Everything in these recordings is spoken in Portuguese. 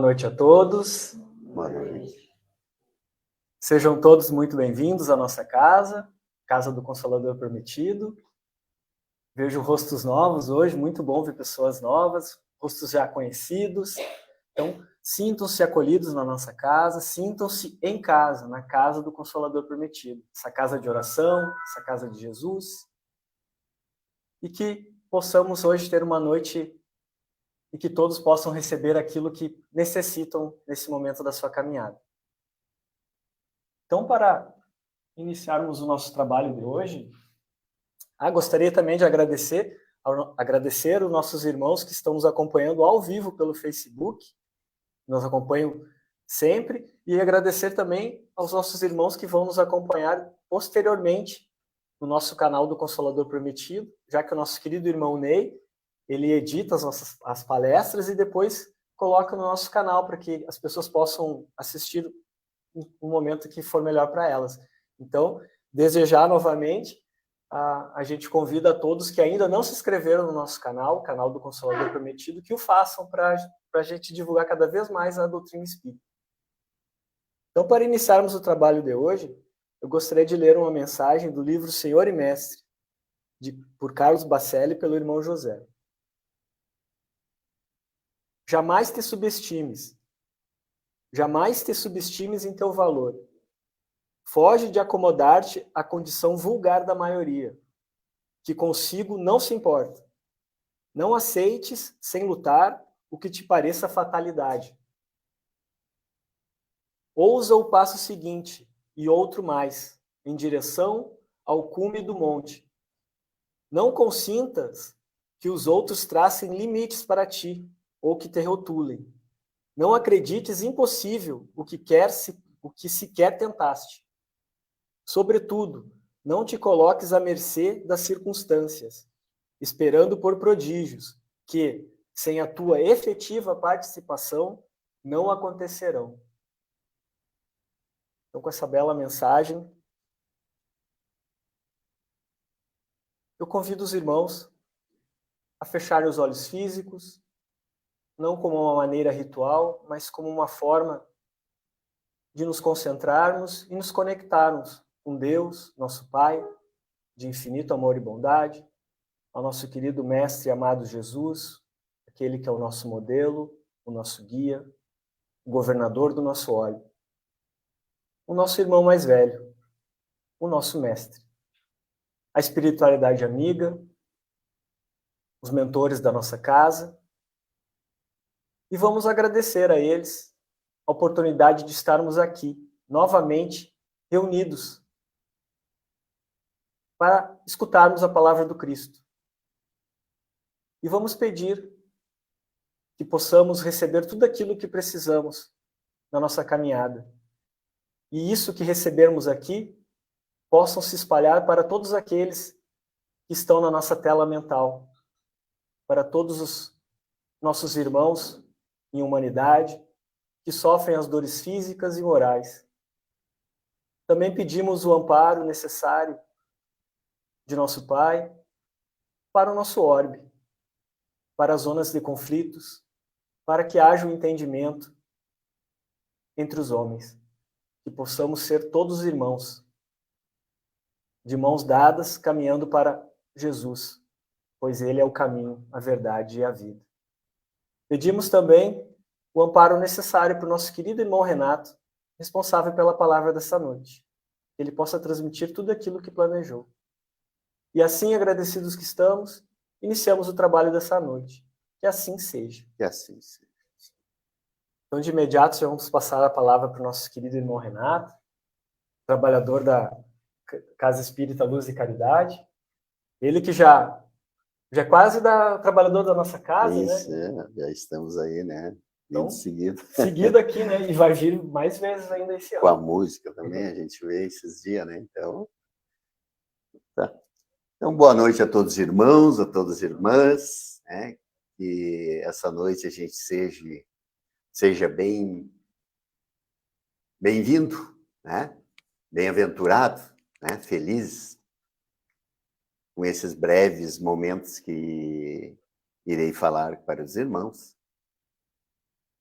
noite a todos. Boa noite. Sejam todos muito bem-vindos à nossa casa, Casa do Consolador Prometido. Vejo rostos novos hoje, muito bom ver pessoas novas, rostos já conhecidos. Então, sintam-se acolhidos na nossa casa, sintam-se em casa, na Casa do Consolador Prometido. Essa casa de oração, essa casa de Jesus. E que possamos hoje ter uma noite e que todos possam receber aquilo que necessitam nesse momento da sua caminhada. Então, para iniciarmos o nosso trabalho de hoje, gostaria também de agradecer os nossos irmãos que estão nos acompanhando ao vivo pelo Facebook, nos acompanham sempre, e agradecer também aos nossos irmãos que vão nos acompanhar posteriormente no nosso canal do Consolador Prometido, já que o nosso querido irmão Ney, ele edita as palestras e depois coloca no nosso canal para que as pessoas possam assistir no momento que for melhor para elas. Então, desejar novamente, a gente convida a todos que ainda não se inscreveram no nosso canal, o canal do Consolador Prometido, que o façam para a gente divulgar cada vez mais a doutrina espírita. Então, para iniciarmos o trabalho de hoje, eu gostaria de ler uma mensagem do livro Senhor e Mestre, por Carlos Bacelli, pelo irmão José. Jamais te subestimes. Jamais te subestimes em teu valor. Foge de acomodar-te à condição vulgar da maioria, que consigo não se importa. Não aceites, sem lutar, o que te pareça fatalidade. Ousa o passo seguinte, e outro mais, em direção ao cume do monte. Não consintas que os outros tracem limites para ti, ou que te rotulem. Não acredites impossível o que sequer tentaste. Sobretudo, não te coloques à mercê das circunstâncias, esperando por prodígios que, sem a tua efetiva participação, não acontecerão. Então, com essa bela mensagem, eu convido os irmãos a fecharem os olhos físicos, não como uma maneira ritual, mas como uma forma de nos concentrarmos e nos conectarmos com Deus, nosso Pai, de infinito amor e bondade, ao nosso querido Mestre e amado Jesus, aquele que é o nosso modelo, o nosso guia, o governador do nosso óleo, o nosso irmão mais velho, o nosso Mestre, a espiritualidade amiga, os mentores da nossa casa, e vamos agradecer a eles a oportunidade de estarmos aqui, novamente, reunidos, para escutarmos a palavra do Cristo. E vamos pedir que possamos receber tudo aquilo que precisamos na nossa caminhada. E isso que recebermos aqui, possam se espalhar para todos aqueles que estão na nossa tela mental, para todos os nossos irmãos em humanidade, que sofrem as dores físicas e morais. Também pedimos o amparo necessário de nosso Pai para o nosso orbe, para as zonas de conflitos, para que haja um entendimento entre os homens, que possamos ser todos irmãos, de mãos dadas, caminhando para Jesus, pois Ele é o caminho, a verdade e a vida. Pedimos também o amparo necessário para o nosso querido irmão Renato, responsável pela palavra dessa noite. Que ele possa transmitir tudo aquilo que planejou. E assim, agradecidos que estamos, iniciamos o trabalho dessa noite. Que assim seja. Que assim seja. Então, de imediato, já vamos passar a palavra para o nosso querido irmão Renato, trabalhador da Casa Espírita Luz e Caridade. Ele que já é quase trabalhador da nossa casa, isso, né? Já estamos aí, né? Então, seguido aqui, né? E vai vir mais vezes ainda esse ano. Com a música também, a gente vê esses dias, né? Então, tá. Então, boa noite a todos os irmãos, a todas as irmãs, né? Que essa noite a gente seja bem-vindo, né? Bem-aventurado, né? Feliz com esses breves momentos que irei falar para os irmãos.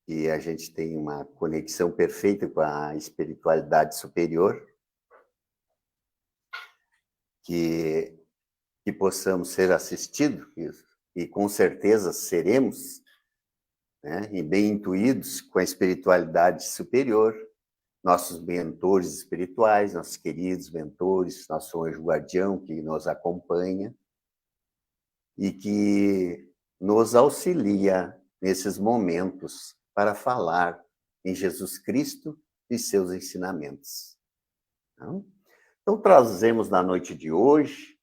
que a gente tenha uma conexão perfeita com a espiritualidade superior, que possamos ser assistidos, e com certeza seremos, né, e bem intuídos com a espiritualidade superior, nossos mentores espirituais, nossos queridos mentores, nosso anjo guardião que nos acompanha e que nos auxilia nesses momentos para falar em Jesus Cristo e seus ensinamentos. Então, trazemos na noite de hoje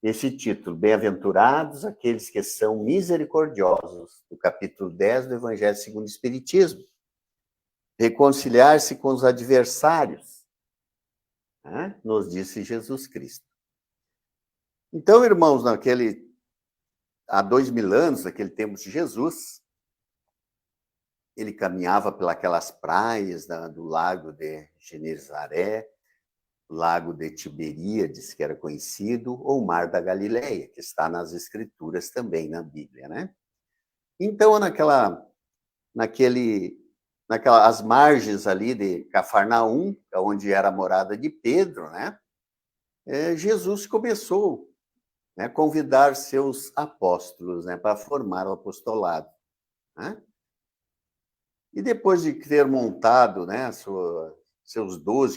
esse título, Bem-aventurados aqueles que são misericordiosos, do capítulo 10 do Evangelho segundo o Espiritismo. Reconciliar-se com os adversários, né? Nos disse Jesus Cristo. Então, irmãos, há 2000 anos, naquele tempo de Jesus, ele caminhava pelas praias do lago de Genezaré, lago de Tiberíades, que era conhecido, ou Mar da Galileia, que está nas Escrituras também, na Bíblia, né? Então, as margens ali de Cafarnaum, onde era a morada de Pedro, né? Jesus começou, né, convidar seus apóstolos, né, para formar o apostolado, né? E depois de ter montado, né,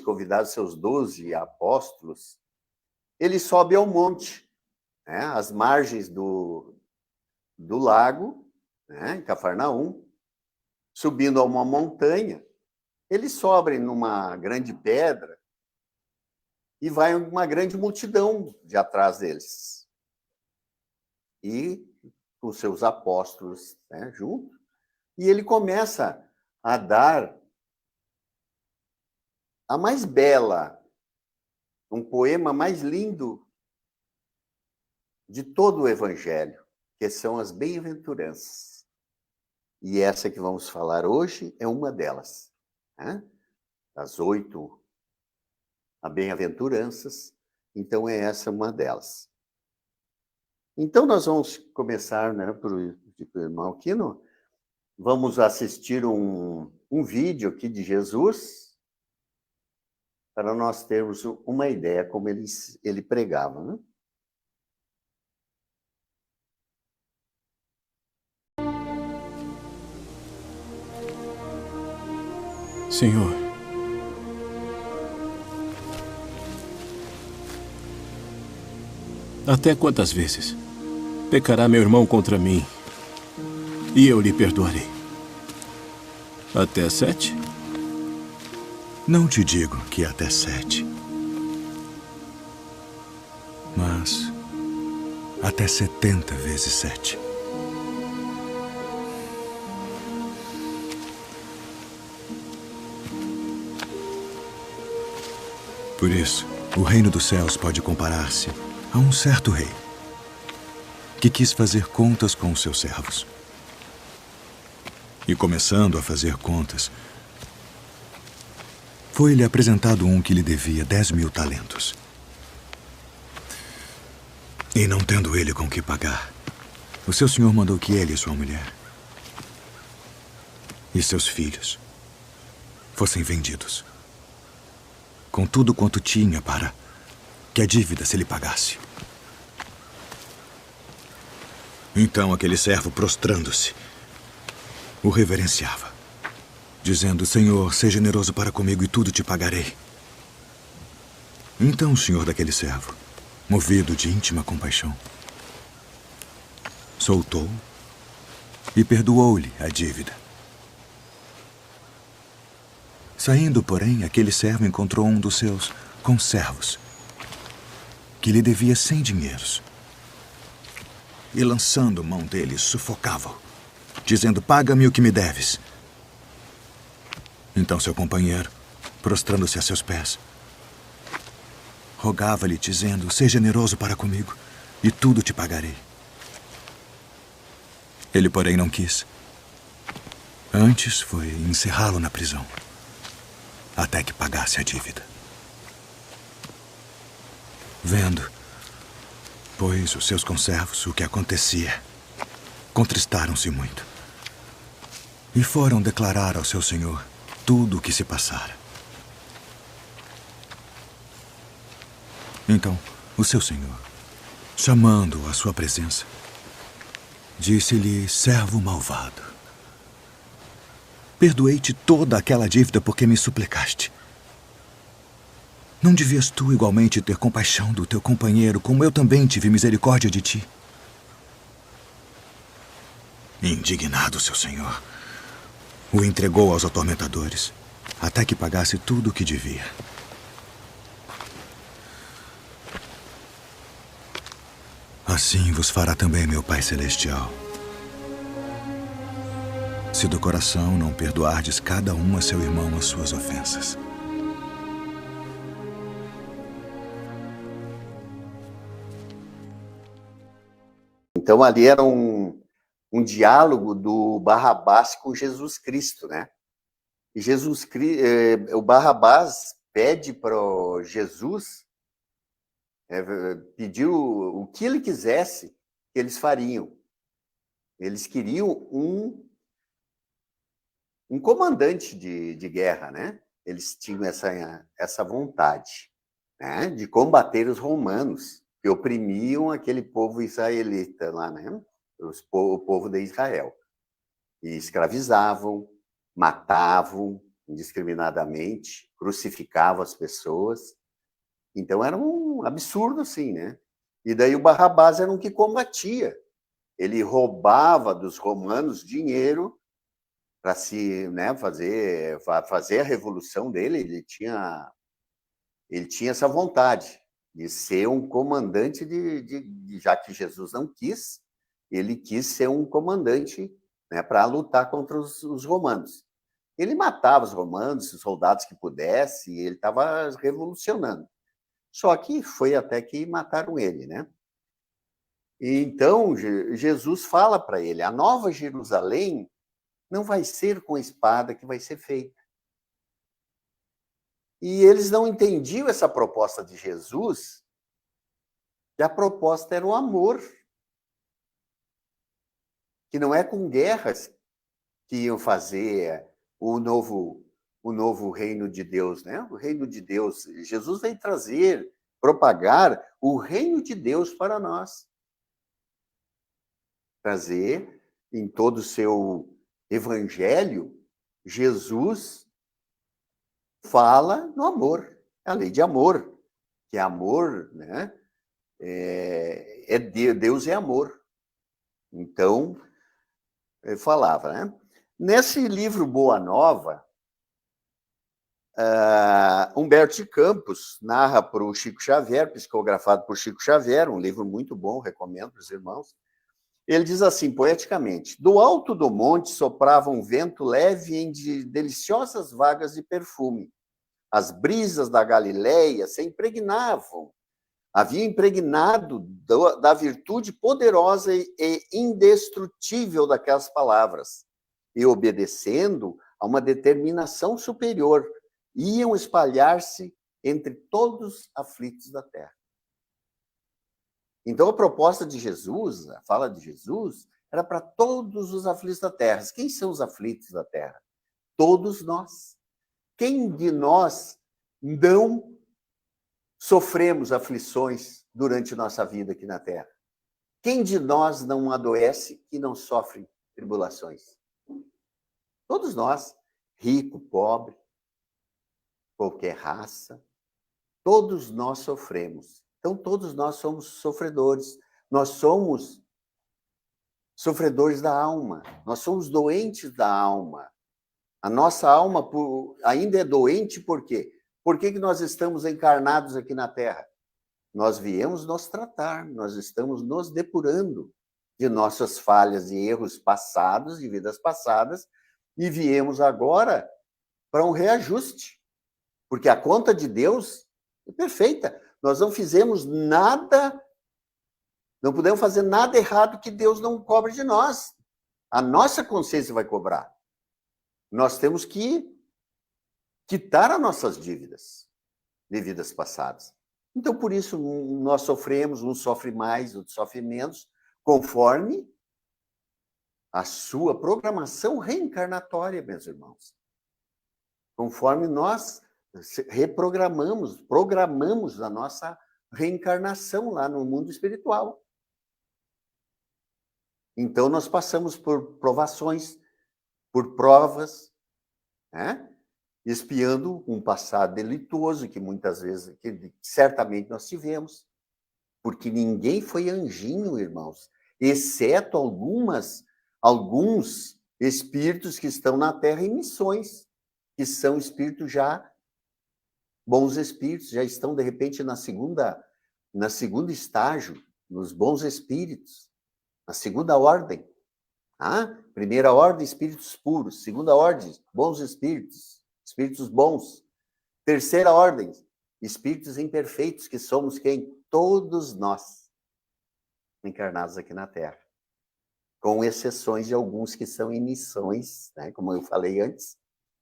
convidado seus 12 apóstolos, ele sobe ao monte, né, às margens do lago, né, em Cafarnaum, subindo a uma montanha. Ele sobe numa grande pedra e vai uma grande multidão de atrás deles. E com seus apóstolos, né, junto. E ele começa a dar a mais bela, um poema mais lindo de todo o Evangelho, que são as bem-aventuranças. E essa que vamos falar hoje é uma delas, né? Das 8 bem-aventuranças, então é essa uma delas. Então nós vamos começar, né, por irmão Aquino, vamos assistir um vídeo aqui de Jesus, para nós termos uma ideia como ele pregava, né? Senhor, até quantas vezes pecará meu irmão contra mim e eu lhe perdoarei? Até 7? Não te digo que até 7. Mas até 70 vezes 7. Por isso, o reino dos céus pode comparar-se a um certo rei que quis fazer contas com os seus servos. E começando a fazer contas, foi-lhe apresentado um que lhe devia 10.000 talentos. E não tendo ele com que pagar, o seu senhor mandou que ele e sua mulher e seus filhos fossem vendidos, com tudo quanto tinha, para que a dívida se lhe pagasse. Então aquele servo, prostrando-se, o reverenciava, dizendo: Senhor, seja generoso para comigo e tudo te pagarei. Então o senhor daquele servo, movido de íntima compaixão, soltou e perdoou-lhe a dívida. Saindo, porém, aquele servo encontrou um dos seus conservos, que lhe devia 100 dinheiros. E lançando mão dele, sufocava-o, dizendo: paga-me o que me deves. Então seu companheiro, prostrando-se a seus pés, rogava-lhe, dizendo: seja generoso para comigo e tudo te pagarei. Ele, porém, não quis. Antes foi encerrá-lo na prisão, até que pagasse a dívida. Vendo, pois, os seus conservos o que acontecia, contristaram-se muito e foram declarar ao seu senhor tudo o que se passara. Então, o seu senhor, chamando-o à sua presença, disse-lhe: servo malvado, perdoei-te toda aquela dívida porque me suplicaste. Não devias tu igualmente ter compaixão do teu companheiro, como eu também tive misericórdia de ti? Indignado, seu senhor o entregou aos atormentadores, até que pagasse tudo o que devia. Assim vos fará também meu Pai Celestial, se do coração não perdoardes cada um a seu irmão as suas ofensas. Então, ali era um diálogo do Barrabás com Jesus Cristo, né? E o Barrabás pede para Jesus, pediu o que ele quisesse que eles fariam. Eles queriam um comandante de guerra, né? Eles tinham essa vontade, né? De combater os romanos, que oprimiam aquele povo israelita lá, né? O povo de Israel. E escravizavam, matavam indiscriminadamente, crucificavam as pessoas. Então era um absurdo, assim, né? E daí o Barrabás era um que combatia. Ele roubava dos romanos dinheiro para fazer a revolução dele. Ele tinha essa vontade de ser um comandante já que Jesus não quis, ele quis ser um comandante, né, para lutar contra os romanos. Ele matava os romanos, os soldados que pudesse, e ele estava revolucionando. Só que foi até que mataram ele, né? E então Jesus fala para ele: a nova Jerusalém não vai ser com espada que vai ser feita. E eles não entendiam essa proposta de Jesus, que a proposta era o amor, que não é com guerras que iam fazer o novo reino de Deus, né? O reino de Deus. Jesus vem propagar o reino de Deus para nós. Trazer em todo o seu evangelho, Jesus fala no amor, a lei de amor, que é amor, né? Deus é amor. Então, ele falava, né? Nesse livro Boa Nova, Humberto de Campos narra para o Chico Xavier, psicografado por Chico Xavier, um livro muito bom, recomendo para os irmãos. Ele diz assim, poeticamente: do alto do monte soprava um vento leve em deliciosas vagas de perfume. As brisas da Galileia se impregnavam, havia impregnado da virtude poderosa e indestrutível daquelas palavras, e obedecendo a uma determinação superior, iam espalhar-se entre todos os aflitos da terra. Então, a proposta de Jesus, a fala de Jesus, era para todos os aflitos da terra. Quem são os aflitos da terra? Todos nós. Quem de nós não sofremos aflições durante nossa vida aqui na terra? Quem de nós não adoece e não sofre tribulações? Todos nós, rico, pobre, qualquer raça, todos nós sofremos. Então, todos nós somos sofredores. Nós somos sofredores da alma. Nós somos doentes da alma. A nossa alma ainda é doente por quê? Por que nós estamos encarnados aqui na Terra? Nós viemos nos tratar, nós estamos nos depurando de nossas falhas e erros passados, de vidas passadas, e viemos agora para um reajuste. Porque a conta de Deus é perfeita. Nós não fizemos nada, não podemos fazer nada errado que Deus não cobre de nós. A nossa consciência vai cobrar. Nós temos que quitar as nossas dívidas de vidas passadas. Então, por isso, nós sofremos, um sofre mais, outro sofre menos, conforme a sua programação reencarnatória, meus irmãos. Conforme nós programamos a nossa reencarnação lá no mundo espiritual. Então, nós passamos por provações, por provas, né? Espiando um passado delituoso que muitas vezes, que certamente nós tivemos, porque ninguém foi anjinho, irmãos, exceto alguns espíritos que estão na Terra em missões, que são espíritos já bons espíritos, já estão de repente na segunda estágio, nos bons espíritos, na segunda ordem. Primeira ordem, espíritos puros. Segunda ordem, bons espíritos, espíritos bons. Terceira ordem, espíritos imperfeitos, que somos quem? Todos nós, encarnados aqui na Terra. Com exceções de alguns que são em missões, né, como eu falei antes,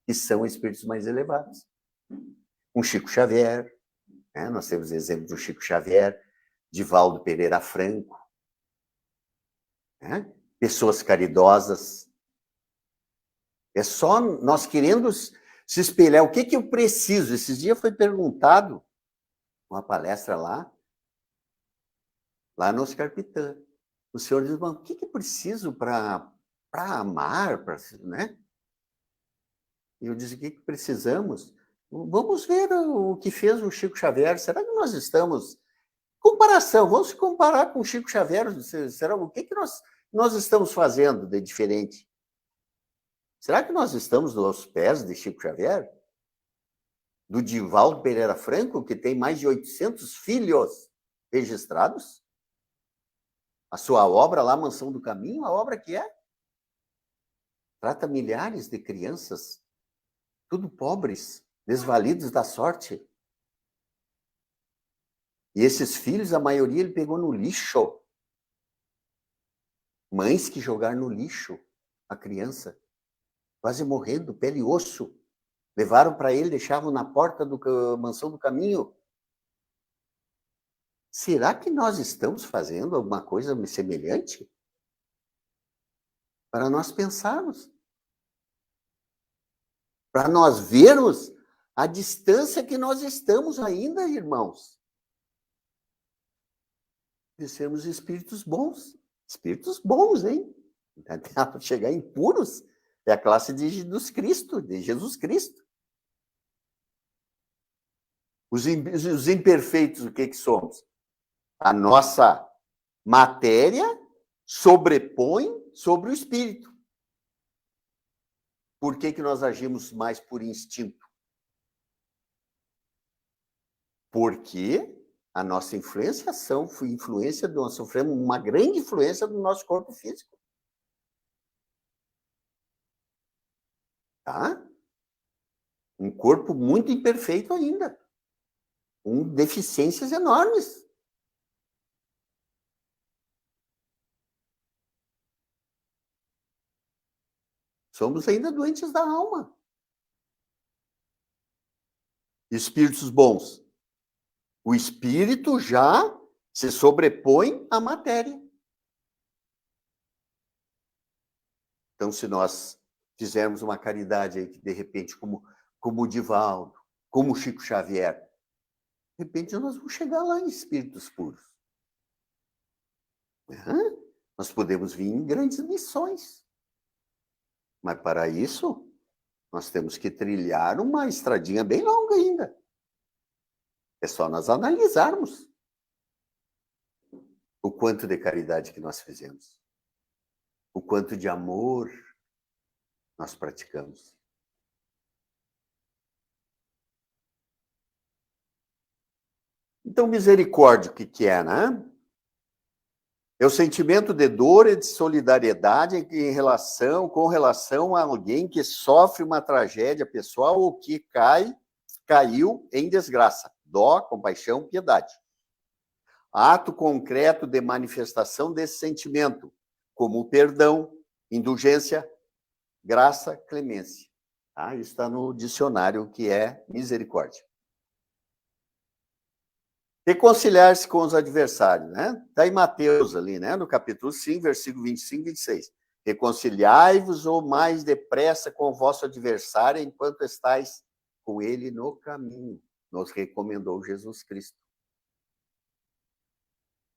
que são espíritos mais elevados. Um Chico Xavier, né, nós temos exemplos do Chico Xavier, Divaldo Pereira Franco, né, pessoas caridosas. É só nós querendo se espelhar. O que eu preciso? Esses dias foi perguntado, uma palestra lá no Oscar Pitã. O senhor diz, o que eu preciso para amar, né? E eu disse, o que precisamos? Vamos ver o que fez o Chico Xavier. Será que nós estamos... Comparação, vamos se comparar com o Chico Xavier. Será, o que nós estamos fazendo de diferente? Será que nós estamos aos pés de Chico Xavier? Do Divaldo Pereira Franco, que tem mais de 800 filhos registrados? A sua obra lá, Mansão do Caminho, a obra que é? Trata milhares de crianças, tudo pobres, desvalidos da sorte. E esses filhos, a maioria, ele pegou no lixo. Mães que jogaram no lixo a criança, quase morrendo, pele e osso. Levaram para ele, deixavam na porta da Mansão do Caminho. Será que nós estamos fazendo alguma coisa semelhante? Para nós pensarmos. Para nós vermos a distância que nós estamos ainda, irmãos. De sermos espíritos bons. Espíritos bons, hein? Para chegar em puros, é a classe de Jesus Cristo, Os imperfeitos, o que somos? A nossa matéria sobrepõe sobre o espírito. Por que nós agimos mais por instinto? Porque a nossa nós sofremos uma grande influência do nosso corpo físico. Tá? Um corpo muito imperfeito ainda. Com deficiências enormes. Somos ainda doentes da alma. Espíritos bons. O espírito já se sobrepõe à matéria. Então, se nós fizermos uma caridade aí, que de repente, como o Divaldo, como o Chico Xavier, de repente nós vamos chegar lá em espíritos puros. Nós podemos vir em grandes missões. Mas para isso, nós temos que trilhar uma estradinha bem longa ainda. É só nós analisarmos o quanto de caridade que nós fizemos. O quanto de amor nós praticamos. Então, misericórdia, o que é, né? É o sentimento de dor e de solidariedade com relação a alguém que sofre uma tragédia pessoal ou que caiu em desgraça. Dó, compaixão, piedade. Ato concreto de manifestação desse sentimento, como perdão, indulgência, graça, clemência. Tá? Isso está no dicionário, que é misericórdia. Reconciliar-se com os adversários, né? Está em Mateus ali, né? No capítulo 5, versículo 25 e 26. Reconciliai-vos ou mais depressa com o vosso adversário enquanto estáis com ele no caminho. Nos recomendou Jesus Cristo.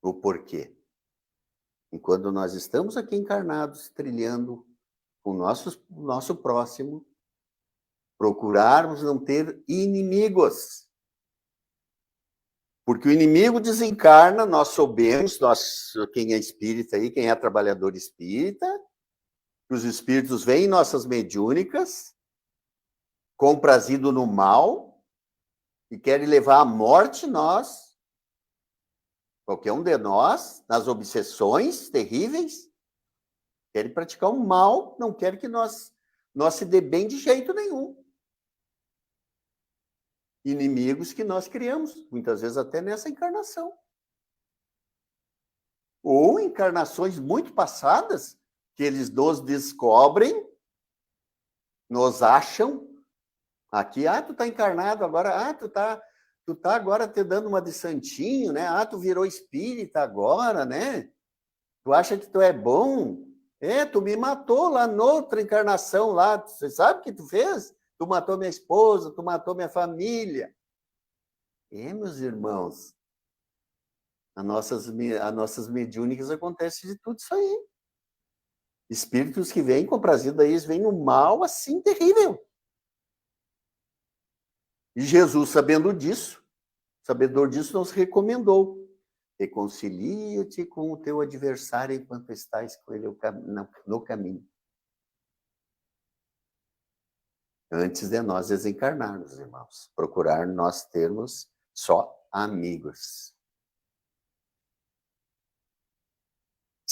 O porquê? Enquanto nós estamos aqui encarnados, trilhando com o nosso próximo, procurarmos não ter inimigos. Porque o inimigo desencarna, nós soubemos, quem é espírita aí, quem é trabalhador espírita, que os espíritos vêm em nossas mediúnicas, comprazido no mal, e querem levar à morte nós, qualquer um de nós, nas obsessões terríveis, querem praticar o mal, não querem que nós se dê bem de jeito nenhum. Inimigos que nós criamos, muitas vezes até nessa encarnação. Ou encarnações muito passadas, que eles nos descobrem, nos acham, aqui, tu tá encarnado agora, tu tá agora te dando uma de santinho, né? Tu virou espírita agora, né? Tu acha que tu é bom? Tu me matou lá noutra encarnação lá, você sabe o que tu fez? Tu matou minha esposa, tu matou minha família. Meus irmãos, as nossas mediúnicas acontece de tudo isso aí. Espíritos que vêm comprazidos aí, eles vêm no mal assim terrível. E Jesus, sabedor disso, nos recomendou: reconcilia-te com o teu adversário enquanto estás com ele no caminho. Antes de nós desencarnarmos, irmãos. Procurar nós termos só amigos.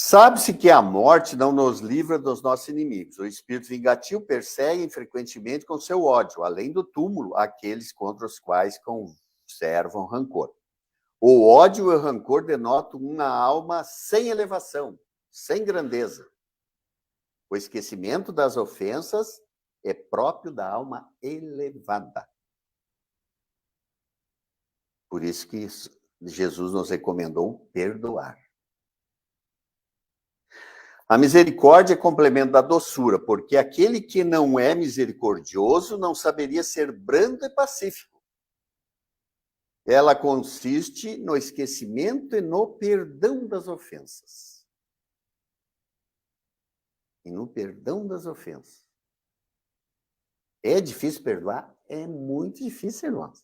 Sabe-se que a morte não nos livra dos nossos inimigos. O espírito vingativo persegue frequentemente com seu ódio, além do túmulo, aqueles contra os quais conservam rancor. O ódio e o rancor denotam uma alma sem elevação, sem grandeza. O esquecimento das ofensas é próprio da alma elevada. Por isso que Jesus nos recomendou perdoar. A misericórdia é complemento da doçura, porque aquele que não é misericordioso não saberia ser brando e pacífico. Ela consiste no esquecimento e no perdão das ofensas. E no perdão das ofensas. É difícil perdoar? É muito difícil, irmãos.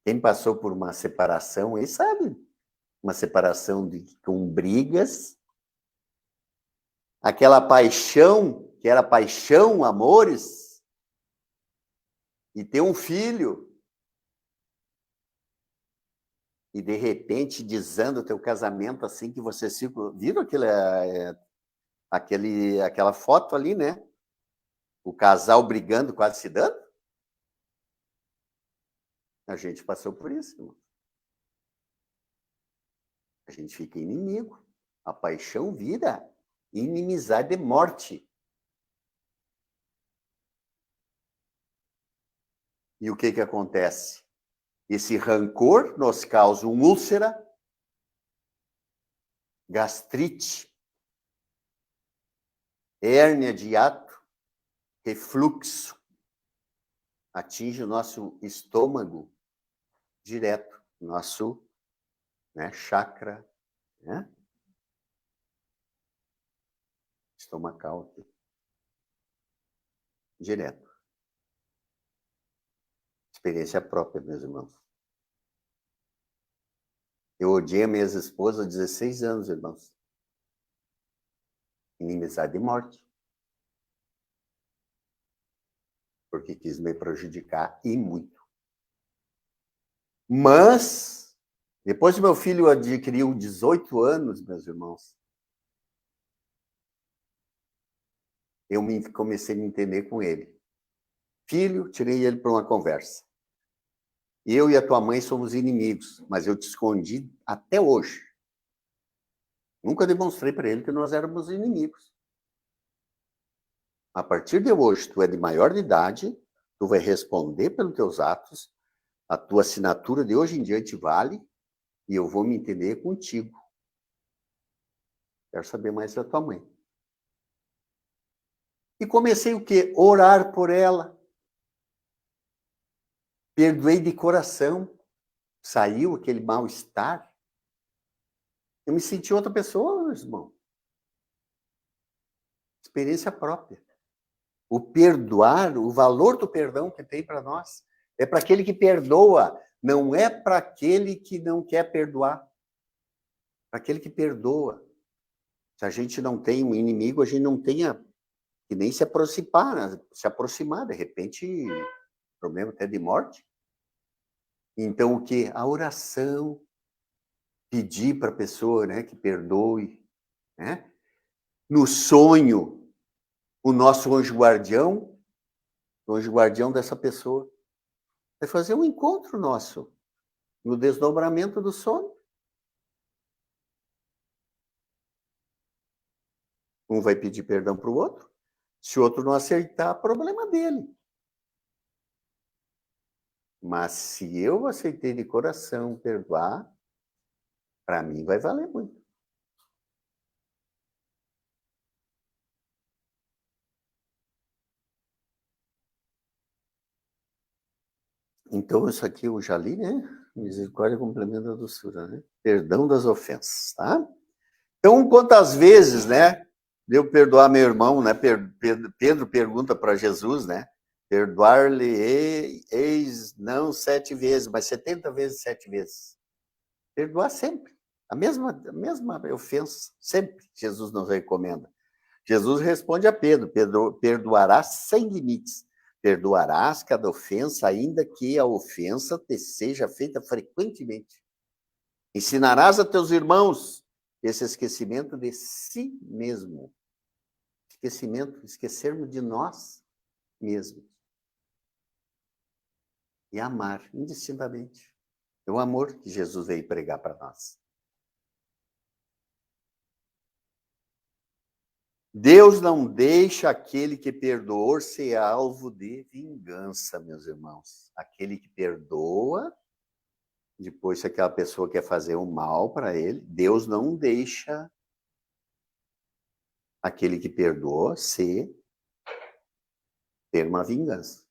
Quem passou por uma separação aí sabe. Uma separação com brigas. Aquela paixão, que era paixão, amores. E ter um filho. E de repente desanda o teu casamento assim que você se... Viram aquela foto ali, né? O casal brigando, quase se dando. A gente passou por isso, irmão. A gente fica inimigo. A paixão vira inimizade e morte. E o que acontece? Esse rancor nos causa uma úlcera, gastrite, hérnia de hiato, refluxo, atinge o nosso estômago direto, nosso chakra, estomacal, direto. Experiência própria, meus irmãos. Eu odiei a minha esposa há 16 anos, irmãos. Inimizade e morte. Porque quis me prejudicar e muito. Mas, depois que meu filho adquiriu 18 anos, meus irmãos, eu comecei a me entender com ele. Filho, tirei ele para uma conversa. Eu e a tua mãe somos inimigos, mas eu te escondi até hoje. Nunca demonstrei para ele que nós éramos inimigos. A partir de hoje, tu é de maior de idade, tu vai responder pelos teus atos, a tua assinatura de hoje em diante vale, e eu vou me entender contigo. Quero saber mais da tua mãe. E comecei o quê? Orar por ela. Perdoei de coração. Saiu aquele mal-estar. Eu me senti outra pessoa, meu irmão. Experiência própria. O perdoar, o valor do perdão que tem para nós, é para aquele que perdoa, não é para aquele que não quer perdoar. Para aquele que perdoa. Se a gente não tem um inimigo, a gente não tenha que nem se aproximar, de repente, problema até de morte. Então, o que? A oração, pedir para a pessoa, né, que perdoe, né? No sonho, o nosso anjo guardião, o anjo guardião dessa pessoa, vai fazer um encontro nosso, no desdobramento do sono. Um vai pedir perdão para o outro, se o outro não aceitar, problema dele. Mas se eu aceitei de coração perdoar, para mim vai valer muito. Então, isso aqui eu já li, né? Misericórdia complementa a doçura, né? Perdão das ofensas, tá? Então, quantas vezes, né? Devo perdoar meu irmão, né? Pedro pergunta para Jesus, né? Perdoar-lhe-eis não 7 vezes, mas 70 vezes 7 vezes. Perdoar sempre. A mesma ofensa, sempre Jesus nos recomenda. Jesus responde a Pedro, perdoarás sem limites. Perdoarás cada ofensa, ainda que a ofensa te seja feita frequentemente. Ensinarás a teus irmãos esse esquecimento de si mesmo. Esquecermos de nós mesmos. E amar indistintamente. É o amor que Jesus veio pregar para nós. Deus não deixa aquele que perdoou ser alvo de vingança, meus irmãos. Aquele que perdoa, depois se aquela pessoa quer fazer um mal para ele, Deus não deixa aquele que perdoou ter uma vingança.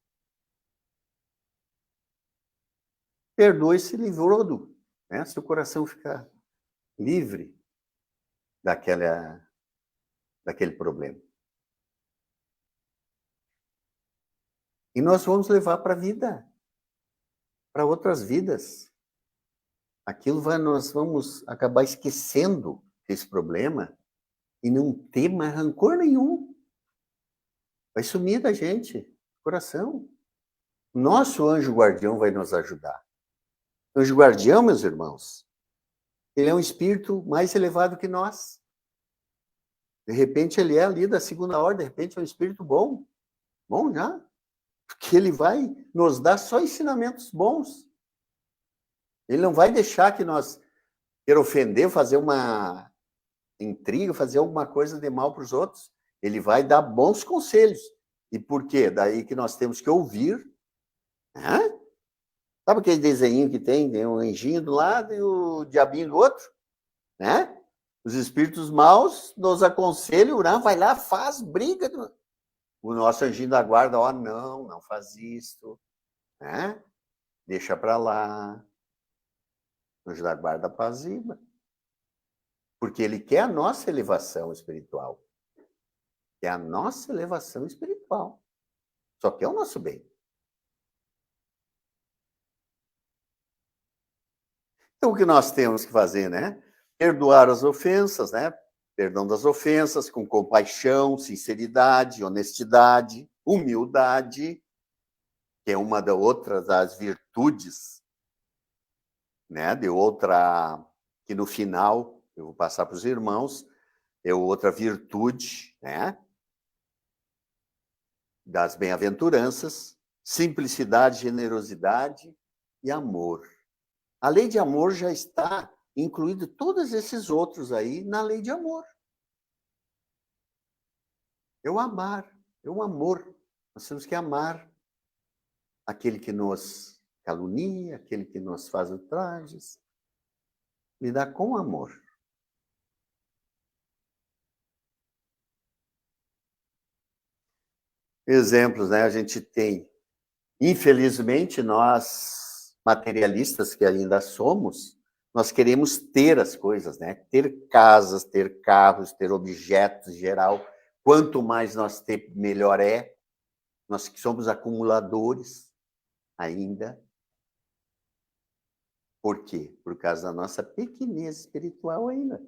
Perdoa e se livrou do, né? Se o coração ficar livre daquele problema. E nós vamos levar para a vida, para outras vidas. Nós vamos acabar esquecendo esse problema e não ter mais rancor nenhum. Vai sumir da gente, coração. Nosso anjo guardião vai nos ajudar. O anjo guardião, meus irmãos, ele é um espírito mais elevado que nós. De repente ele é ali da segunda ordem, de repente é um espírito bom. Bom já. Porque ele vai nos dar só ensinamentos bons. Ele não vai deixar que nós queira ofender, fazer uma intriga, fazer alguma coisa de mal para os outros. Ele vai dar bons conselhos. E por quê? Daí que nós temos que ouvir. Né? Sabe aquele desenho que tem um anjinho do lado e o diabinho do outro? Né? Os espíritos maus nos aconselham, né? Vai lá, faz, briga. O nosso anjinho da guarda, ó, não faz isso. Né? Deixa para lá. O anjo da guarda apazigua. Porque ele quer a nossa elevação espiritual. Quer a nossa elevação espiritual. Só quer o nosso bem. Então, o que nós temos que fazer, né? Perdoar as ofensas, né? Perdão das ofensas, com compaixão, sinceridade, honestidade, humildade, que é uma das virtudes, né? De outra, que no final, eu vou passar para os irmãos, é outra virtude, né? Das bem-aventuranças, simplicidade, generosidade e amor. A lei de amor já está incluído todos esses outros aí na lei de amor. É o amar, é o amor. Nós temos que amar aquele que nos calunia, aquele que nos faz ultrajes. Lidar com amor. exemplos, né? A gente tem, infelizmente, nós materialistas que ainda somos, nós queremos ter as coisas, né? Ter casas, ter carros, ter objetos em geral. Quanto mais nós ter, melhor é. Nós que somos acumuladores ainda. Por quê? Por causa da nossa pequenez espiritual ainda.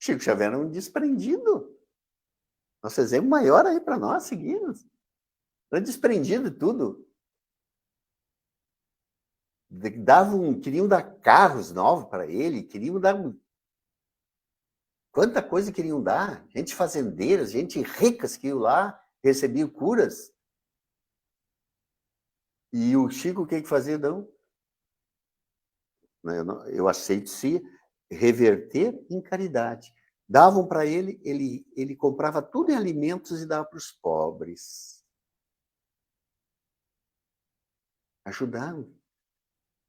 Chico Xavier era um desprendido. Nosso exemplo maior aí para nós seguirmos. Era desprendido de tudo. Queriam dar carros novos para ele, queriam dar... Quanta coisa queriam dar. Gente fazendeira, gente ricas que iam lá, recebiam curas. E o Chico, o que fazia? Não. Eu aceito se reverter em caridade. Davam para ele, ele comprava tudo em alimentos e dava para os pobres. Ajudavam.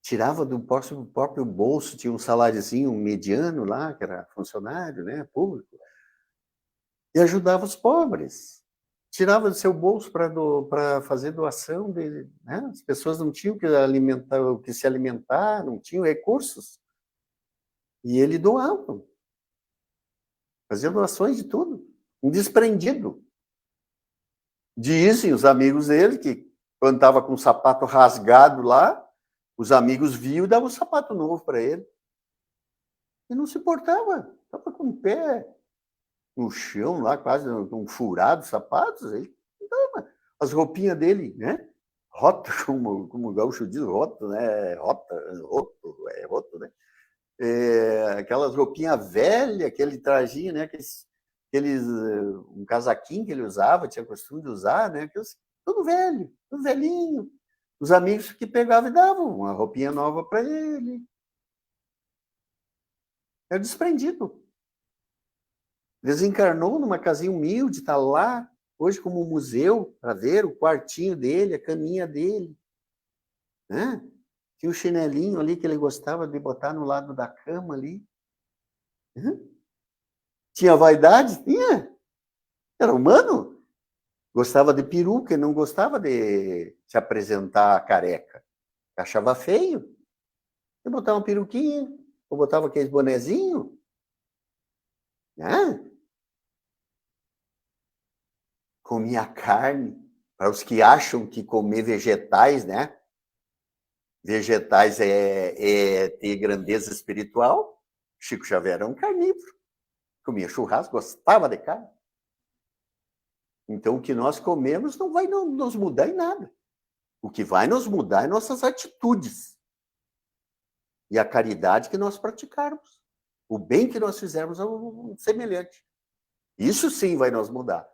Tirava do próprio bolso, tinha um saláriozinho mediano lá, que era funcionário, né, público, e ajudava os pobres. Tirava do seu bolso para fazer doação dele, né? As pessoas não tinham que se alimentar, não tinham recursos. E ele doava. Fazia doações de tudo. Um desprendido. Dizem os amigos dele que quando estava com o sapato rasgado lá, os amigos viam e davam um sapato novo para ele. E não se importava. Estava com o pé no chão lá, quase um furado de sapatos. Ele dava. As roupinhas dele, né? Rota, como o gaúcho diz, roto, né? Roto, né? Aquelas roupinhas velhas, aquele trajinho, né? Um casaquinho que ele usava, tinha costume de usar, né? Tudo velho, tudo velhinho. Os amigos que pegavam e davam uma roupinha nova para ele. Era desprendido. Desencarnou numa casinha humilde, está lá, hoje como um museu, para ver o quartinho dele, a caminha dele. Né? Tinha o chinelinho ali que ele gostava de botar no lado da cama ali. Tinha vaidade? Tinha. Era humano. Gostava de peruca e não gostava de se apresentar careca. Achava feio. Eu botava uma peruquinha, ou botava aqueles bonezinho. Né? Comia carne. Para os que acham que comer vegetais, né? Vegetais é ter grandeza espiritual. Chico Xavier era um carnívoro. Comia churrasco, gostava de carne. Então, o que nós comemos não vai nos mudar em nada. O que vai nos mudar é nossas atitudes. E a caridade que nós praticarmos. O bem que nós fizermos ao semelhante. Isso sim vai nos mudar.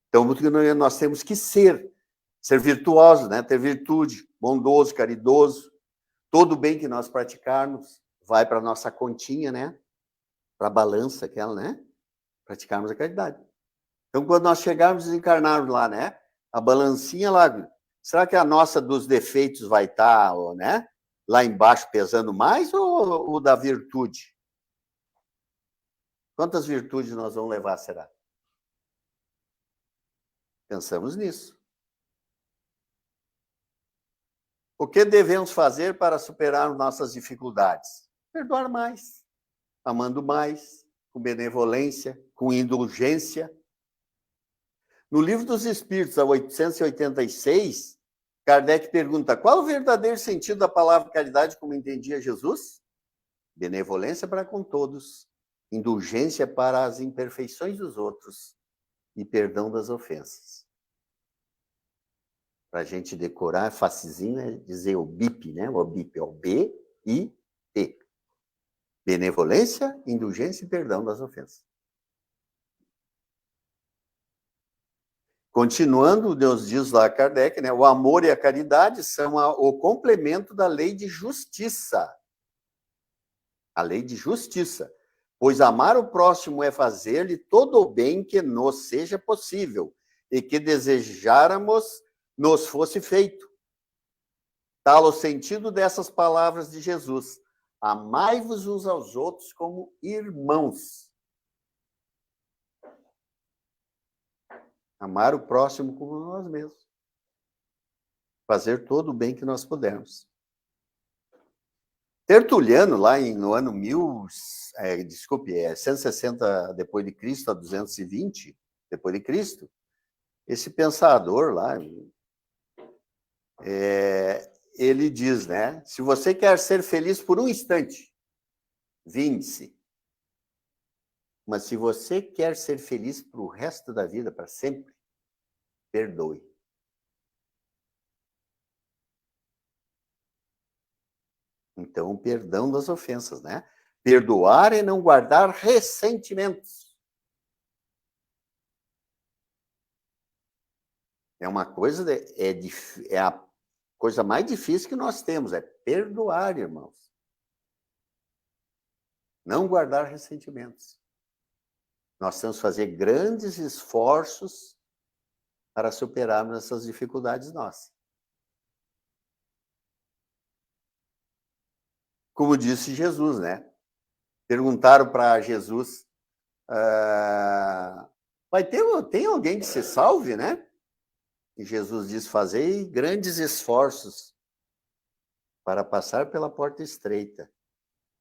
Então, nós temos que ser virtuosos, né? Ter virtude, bondoso, caridoso. Todo o bem que nós praticarmos vai para a nossa continha, né? Para a balança aquela, né? Praticarmos a caridade. Então, quando nós chegarmos e desencarnarmos lá, né? A balancinha lá, será que a nossa dos defeitos vai estar, né? Lá embaixo pesando mais ou da virtude? Quantas virtudes nós vamos levar, será? Pensamos nisso. O que devemos fazer para superar nossas dificuldades? Perdoar mais, amando mais, com benevolência, com indulgência. No Livro dos Espíritos, a 886, Kardec pergunta: qual o verdadeiro sentido da palavra caridade como entendia Jesus? Benevolência para com todos, indulgência para as imperfeições dos outros e perdão das ofensas. Para a gente decorar, facezinho, é dizer o BIP, né? O BIP é o B-I-P. Benevolência, indulgência e perdão das ofensas. Continuando, Deus diz lá a Kardec, né? O amor e a caridade são o complemento da lei de justiça. A lei de justiça. Pois amar o próximo é fazer-lhe todo o bem que nos seja possível e que desejáramos nos fosse feito. Tal o sentido dessas palavras de Jesus. Amai-vos uns aos outros como irmãos. Amar o próximo como nós mesmos. Fazer todo o bem que nós pudermos. Tertuliano, lá no ano 160 depois de Cristo a 220 depois de Cristo, esse pensador lá, ele diz, né? Se você quer ser feliz por um instante, vinde-se. Mas se você quer ser feliz para o resto da vida, para sempre, perdoe. Então, o perdão das ofensas, né? Perdoar e não guardar ressentimentos. É uma coisa, é a coisa mais difícil que nós temos, é perdoar, irmãos. Não guardar ressentimentos. Nós temos que fazer grandes esforços para superarmos essas dificuldades nossas. Como disse Jesus, né? Perguntaram para Jesus, tem alguém que se salve, né? E Jesus diz, fazei grandes esforços para passar pela porta estreita,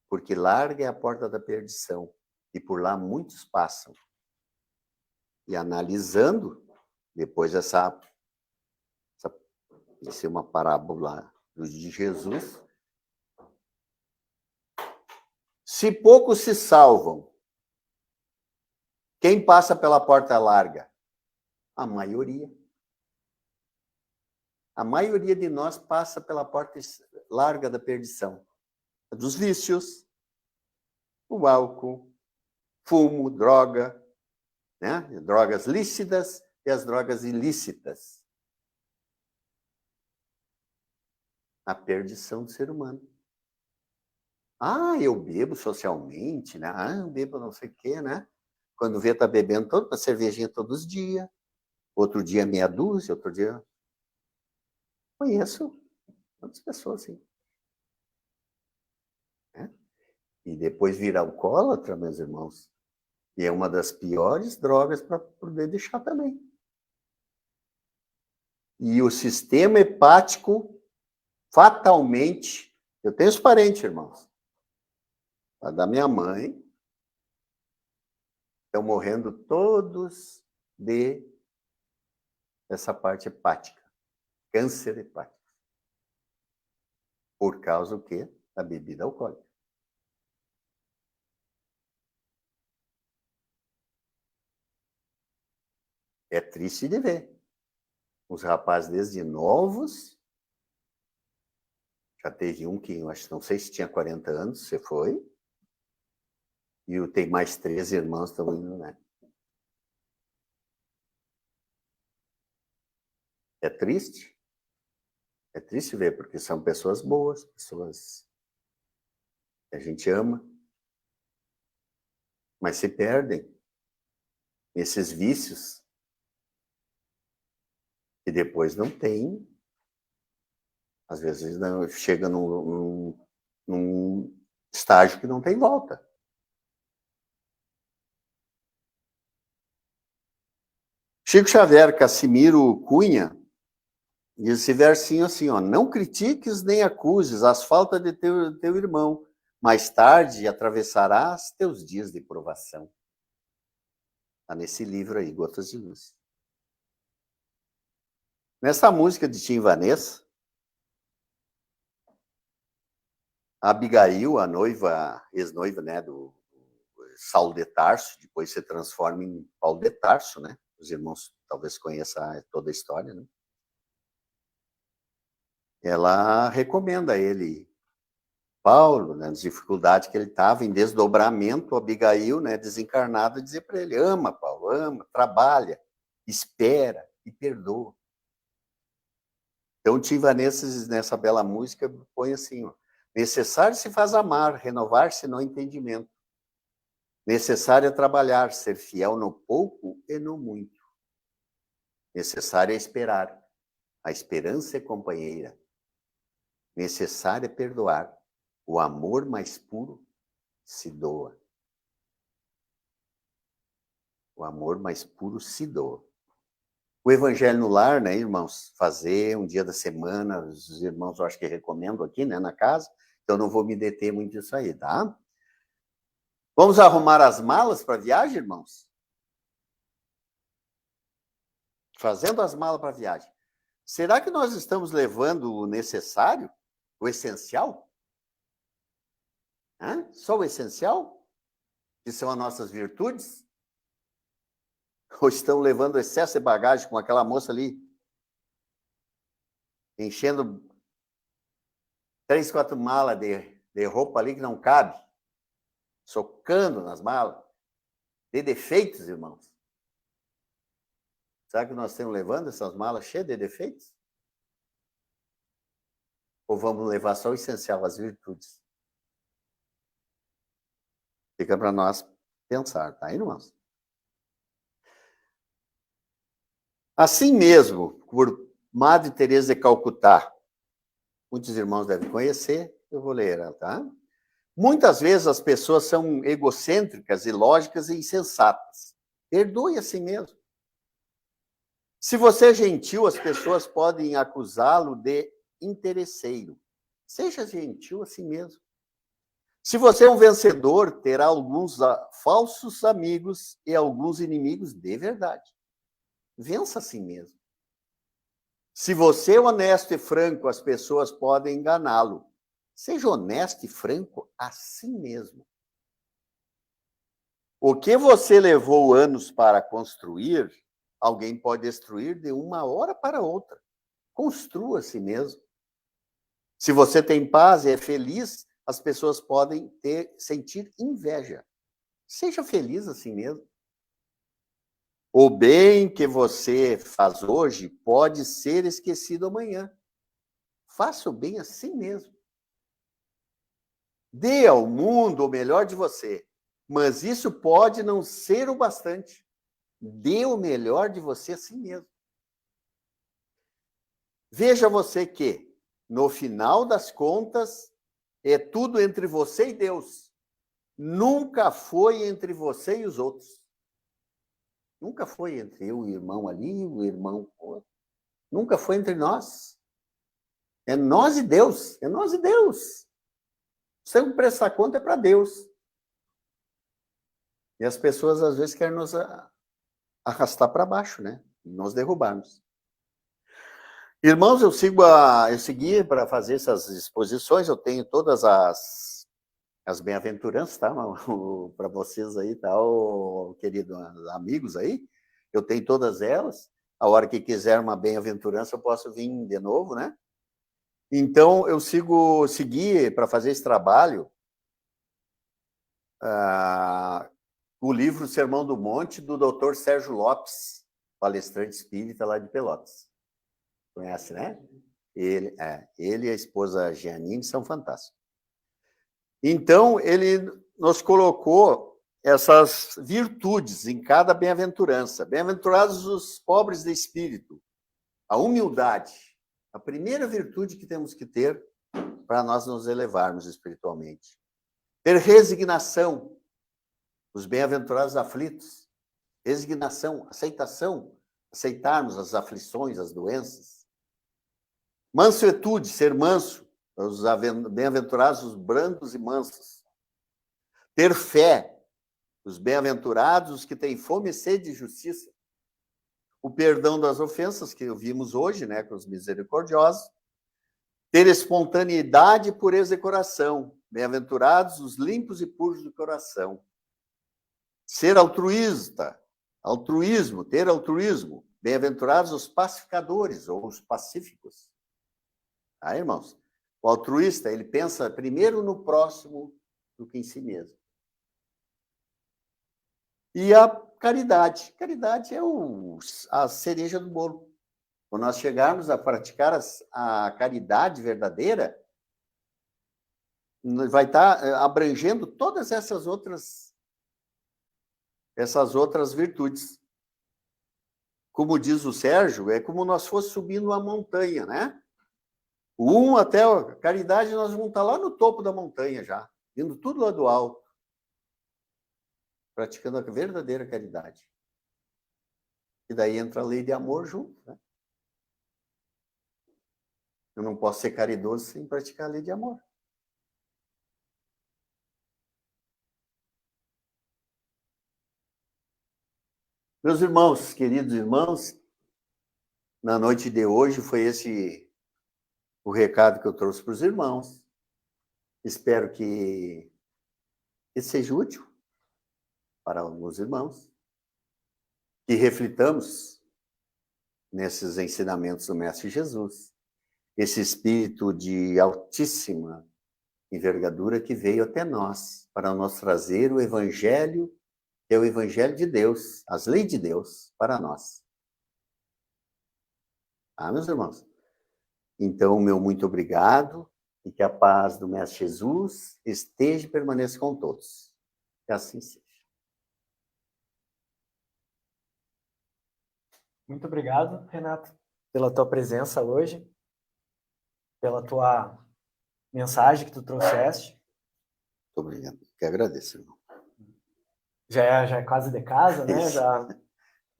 porque larga é a porta da perdição, e por lá muitos passam. E analisando, depois essa é uma parábola de Jesus, se poucos se salvam, quem passa pela porta larga? A maioria. A maioria de nós passa pela porta larga da perdição. Dos vícios, o álcool, fumo, droga, né? Drogas lícitas e as drogas ilícitas. A perdição do ser humano. Eu bebo socialmente, né? Eu bebo não sei o quê, né? Quando vê, tá bebendo toda uma cervejinha todos os dias. Outro dia meia dúzia, outro dia... Conheço muitas pessoas assim. Né? E depois vira alcoólatra, meus irmãos. E é uma das piores drogas para poder deixar também. E o sistema hepático, fatalmente... Eu tenho os parentes, irmãos. A da minha mãe, estão morrendo todos dessa parte hepática. Câncer hepático. Por causa do quê? Da bebida alcoólica. É triste de ver. Os rapazes desde novos, já teve um que, eu acho, não sei se tinha 40 anos, você foi, e tem mais 13 irmãos que estão indo, né? É triste. É triste ver, porque são pessoas boas, pessoas que a gente ama, mas se perdem nesses vícios e depois não tem, às vezes não, chega num estágio que não tem volta. Chico Xavier, Cassimiro Cunha, diz esse versinho assim, ó, não critiques nem acuses as faltas de teu irmão, mais tarde atravessarás teus dias de provação. Está nesse livro aí, Gotas de Luz. Nessa música de Tim Vanessa, a Abigail, a noiva, ex-noiva, né, do Saulo de Tarso, depois se transforma em Paulo de Tarso, né? Os irmãos talvez conheçam toda a história, né? Ela recomenda a ele, Paulo, né, nas dificuldades que ele estava, em desdobramento, Abigail, né, desencarnada, dizer para ele, ama, Paulo, ama, trabalha, espera e perdoa. Então, Tim Vanessa, nessa bela música, põe assim, ó, necessário se faz amar, renovar-se no entendimento. Necessário é trabalhar, ser fiel no pouco e no muito. Necessário é esperar. A esperança é companheira. Necessário é perdoar. O amor mais puro se doa. O amor mais puro se doa. O Evangelho no Lar, né, irmãos? Fazer um dia da semana, os irmãos eu acho que recomendo aqui, né, na casa, então não vou me deter muito nisso aí, tá? Vamos arrumar as malas para a viagem, irmãos? Fazendo as malas para a viagem. Será que nós estamos levando o necessário, o essencial? Só o essencial? Que são as nossas virtudes? Ou estão levando excesso de bagagem, com aquela moça ali, enchendo 3, 4 malas de roupa ali que não cabe, socando nas malas, de defeitos, irmãos? Será que nós estamos levando essas malas cheias de defeitos? Ou vamos levar só o essencial, as virtudes? Fica para nós pensar, tá, irmãos? Assim mesmo, por Madre Teresa de Calcutá, muitos irmãos devem conhecer, eu vou ler ela, tá? Muitas vezes as pessoas são egocêntricas, ilógicas e insensatas. Perdoe a si mesmo. Se você é gentil, as pessoas podem acusá-lo de interesseiro. Seja gentil a si mesmo. Se você é um vencedor, terá alguns falsos amigos e alguns inimigos de verdade. Vença a si mesmo. Se você é honesto e franco, as pessoas podem enganá-lo. Seja honesto e franco a si mesmo. O que você levou anos para construir, alguém pode destruir de uma hora para outra. Construa a si mesmo. Se você tem paz e é feliz, as pessoas podem sentir inveja. Seja feliz a si mesmo. O bem que você faz hoje pode ser esquecido amanhã. Faça o bem a si mesmo. Dê ao mundo o melhor de você, mas isso pode não ser o bastante. Dê o melhor de você a si mesmo. Veja você que, no final das contas, é tudo entre você e Deus. Nunca foi entre você e os outros. Nunca foi entre eu e o irmão ali, o irmão outro. Nunca foi entre nós. É nós e Deus. É nós e Deus. Sempre prestar conta é para Deus. E as pessoas, às vezes, querem nos arrastar para baixo, né? E nos derrubarmos. Irmãos, eu segui para fazer essas exposições, eu tenho todas as bem-aventuranças, tá? Para vocês aí, tá, queridos amigos aí, eu tenho todas elas. A hora que quiser uma bem-aventurança, eu posso vir de novo, né? Então, eu segui para fazer esse trabalho o livro Sermão do Monte, do Dr. Sérgio Lopes, palestrante espírita lá de Pelotas. Conhece, né? Ele e a esposa Giannini são fantásticos. Então, ele nos colocou essas virtudes em cada bem-aventurança. Bem-aventurados os pobres de espírito. A humildade. A primeira virtude que temos que ter para nós nos elevarmos espiritualmente. Ter resignação. Os bem-aventurados aflitos. Resignação, aceitação. Aceitarmos as aflições, as doenças. Mansuetude, ser manso. Os bem-aventurados, os brandos e mansos. Ter fé. Os bem-aventurados, os que têm fome e sede de justiça. O perdão das ofensas, que vimos hoje, né, com os misericordiosos. Ter espontaneidade e pureza de coração. Bem-aventurados os limpos e puros do coração. Ser altruísta. Altruísmo, ter altruísmo. Bem-aventurados os pacificadores, ou os pacíficos. Irmãos? O altruísta, ele pensa primeiro no próximo do que em si mesmo. E a caridade. Caridade é a cereja do bolo. Quando nós chegarmos a praticar a caridade verdadeira, vai estar abrangendo todas essas outras virtudes. Como diz o Sérgio, é como nós fosse subindo uma montanha, né? Até a caridade, nós vamos estar lá no topo da montanha já, indo tudo lá do alto, praticando a verdadeira caridade. E daí entra a lei de amor junto, né? Eu não posso ser caridoso sem praticar a lei de amor. Meus irmãos, queridos irmãos, na noite de hoje foi esse o recado que eu trouxe para os irmãos. Espero que esse seja útil para alguns irmãos, que reflitamos nesses ensinamentos do Mestre Jesus, esse espírito de altíssima envergadura que veio até nós para nos trazer o Evangelho, que é o Evangelho de Deus, as leis de Deus para nós. Ah, meus irmãos? Então, meu muito obrigado e que a paz do Mestre Jesus esteja e permaneça com todos. Que assim seja. Muito obrigado, Renato, pela tua presença hoje, pela tua mensagem que tu trouxeste. Muito obrigado. Que agradeço, irmão. Já é quase de casa, né? Já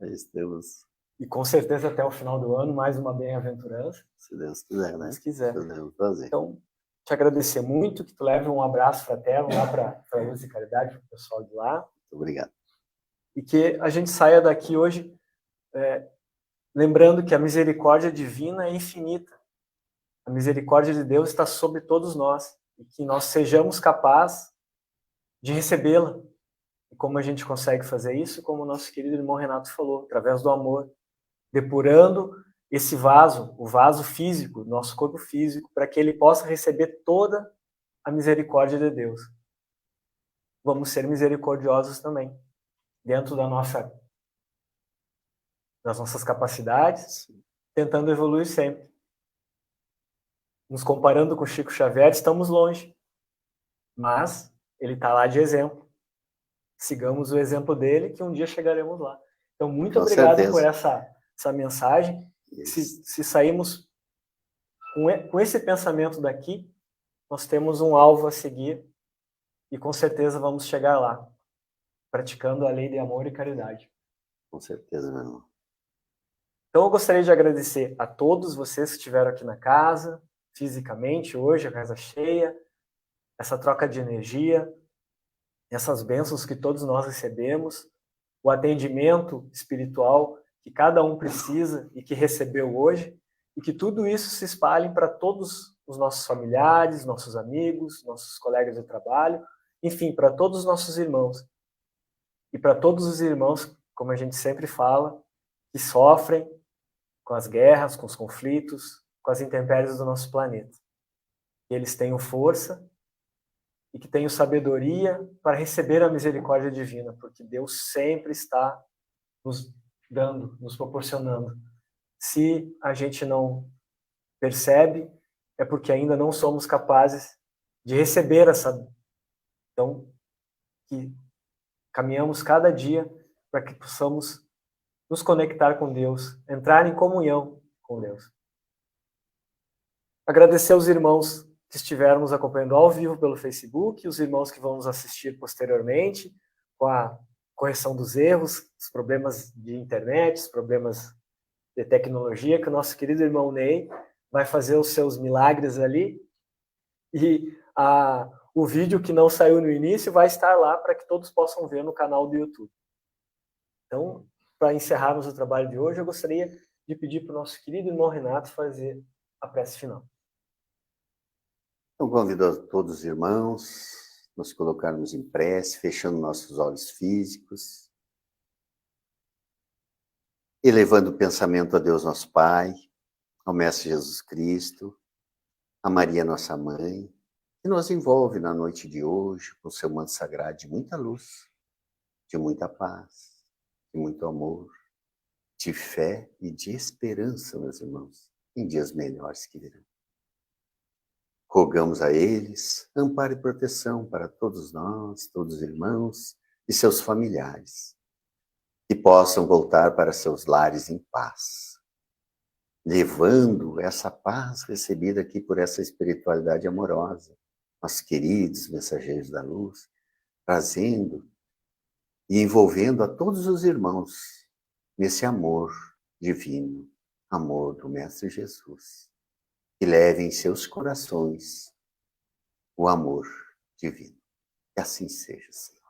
Estamos, E com certeza até o final do ano, mais uma bem-aventurança. se Deus quiser, né? Se quiser. Podemos fazer. Então, te agradecer muito, que tu leve um abraço fraterno lá para a Luz e Caridade, para o pessoal de lá. Muito obrigado. E que a gente saia daqui hoje lembrando que a misericórdia divina é infinita. A misericórdia de Deus está sobre todos nós. E que nós sejamos capazes de recebê-la. E como a gente consegue fazer isso? Como o nosso querido irmão Renato falou, através do amor. Depurando esse vaso, o vaso físico, nosso corpo físico, para que ele possa receber toda a misericórdia de Deus. Vamos ser misericordiosos também, dentro das nossas capacidades, tentando evoluir sempre. Nos comparando com Chico Xavier, estamos longe, mas ele está lá de exemplo. Sigamos o exemplo dele, que um dia chegaremos lá. Então, muito obrigado por essa mensagem. Se sairmos com esse pensamento daqui, nós temos um alvo a seguir e com certeza vamos chegar lá, praticando a lei de amor e caridade. Com certeza, meu irmão. Então, eu gostaria de agradecer a todos vocês que estiveram aqui na casa, fisicamente, hoje, a casa cheia, essa troca de energia, essas bênçãos que todos nós recebemos, o atendimento espiritual que cada um precisa e que recebeu hoje, e que tudo isso se espalhe para todos os nossos familiares, nossos amigos, nossos colegas de trabalho, enfim, para todos os nossos irmãos. E para todos os irmãos, como a gente sempre fala, que sofrem com as guerras, com os conflitos, com as intempéries do nosso planeta. Que eles tenham força e que tenham sabedoria para receber a misericórdia divina, porque Deus sempre está nos dando, nos proporcionando. Se a gente não percebe, é porque ainda não somos capazes de receber essa. Então, que caminhamos cada dia para que possamos nos conectar com Deus, entrar em comunhão com Deus. Agradecer aos irmãos que estiveram nos acompanhando ao vivo pelo Facebook, os irmãos que vão nos assistir posteriormente, com a correção dos erros, os problemas de internet, os problemas de tecnologia, que o nosso querido irmão Ney vai fazer os seus milagres ali. E o vídeo que não saiu no início vai estar lá para que todos possam ver no canal do YouTube. Então, para encerrarmos o trabalho de hoje, eu gostaria de pedir para o nosso querido irmão Renato fazer a prece final. Então, convido a todos os irmãos, nos colocarmos em prece, fechando nossos olhos físicos, elevando o pensamento a Deus nosso Pai, ao Mestre Jesus Cristo, a Maria nossa Mãe, que nos envolve na noite de hoje com o seu manto sagrado de muita luz, de muita paz, de muito amor, de fé e de esperança, meus irmãos, em dias melhores que virão. Rogamos a eles amparo e proteção para todos nós, todos os irmãos e seus familiares, que possam voltar para seus lares em paz, levando essa paz recebida aqui por essa espiritualidade amorosa, nossos queridos mensageiros da luz, trazendo e envolvendo a todos os irmãos nesse amor divino, amor do Mestre Jesus, que leve em seus corações o amor divino. Que assim seja, Senhor.